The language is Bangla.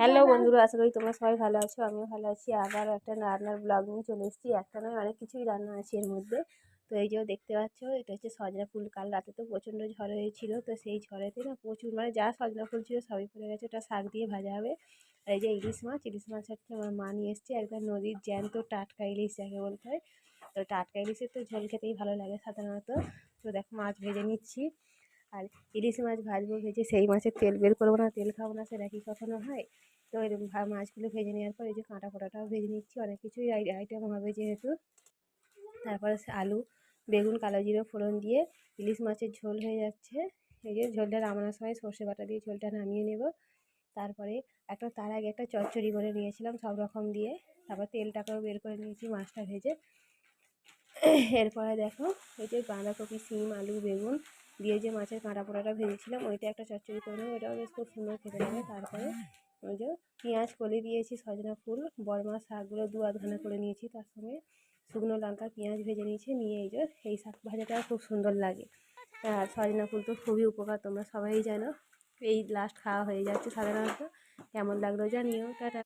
হ্যালো বন্ধুরা, আশা করি তোমরা সবাই ভালো আছো। আমিও ভালো আছি। আবার একটা রান্নার ব্লগ নিয়ে চলে এসেছি। একটা নয়, অনেক কিছুই রান্না আছে এর মধ্যে। তো এই যে দেখতে পাচ্ছ, এটা হচ্ছে সজনা ফুল। কাল রাতে তো প্রচণ্ড ঝড় হয়েছিল, তো সেই ঝড়েতে না প্রচুর, মানে যা সজনা ফুল ছিল সবই পড়ে গেছে। ওটা শাক দিয়ে ভাজা হবে। আর এই যে ইলিশ মাছ হচ্ছে আমার মা নিয়ে এসছে, একদম নদীর জ্যান্ত টাটকা ইলিশ যাকে বলতে হয়। তো টাটকা ইলিশের তো ঝোল খেতেই ভালো লাগে সাধারণত। তো দেখো মাছ ভেজে নিচ্ছি। আর ইলিশ মাছ ভাজবো ভেজে, সেই মাছের তেল বের করবো না, তেল খাবো না, সেটা কি কখনো হয়? তো এরকম মাছগুলো ভেজে নেওয়ার পর এই যে কাঁটা ফোটাটাও ভেজে নিচ্ছি। অনেক কিছুই আইটেম হবে যেহেতু। তারপরে আলু, বেগুন, কালো জিরে ফোড়ন দিয়ে ইলিশ মাছের ঝোল হয়ে যাচ্ছে। এই যে ঝোলটা নামানোর সময় সর্ষে বাটা দিয়ে ঝোলটা নামিয়ে নেব। তারপরে তার আগে একটা চচ্চড়ি করে নিয়েছিলাম সব রকম দিয়ে। তারপর তেলটাকেও বের করে নিয়েছি মাছটা ভেজে। এরপরে দেখো, এই যে বাঁধাকপি, সিম, আলু, বেগুন দিয়ে যে মাছের কাঁটা পোড়াটা ভেজেছিলাম, ওইটা একটা চচ্চড়ি করে নেবো। ওইটাও বেশ খুব সুন্দর খেতে লাগে। তারপরে ওই যে পেঁয়াজ কলি দিয়েছি, সজনা ফুল, বড়মা শাকগুলো দু আধখানা করে নিয়েছি, তার সঙ্গে শুকনো লঙ্কা পেঁয়াজ ভেজে নিয়েছি। নিয়ে এই যে এই শাক ভাজাটা খুব সুন্দর লাগে। আর সজনা ফুল তো খুবই উপকার, তোমরা সবাই জানো। এই লাস্ট খাওয়া হয়ে যাচ্ছে সাধারণত। কেমন লাগলো জানিও। টাটা।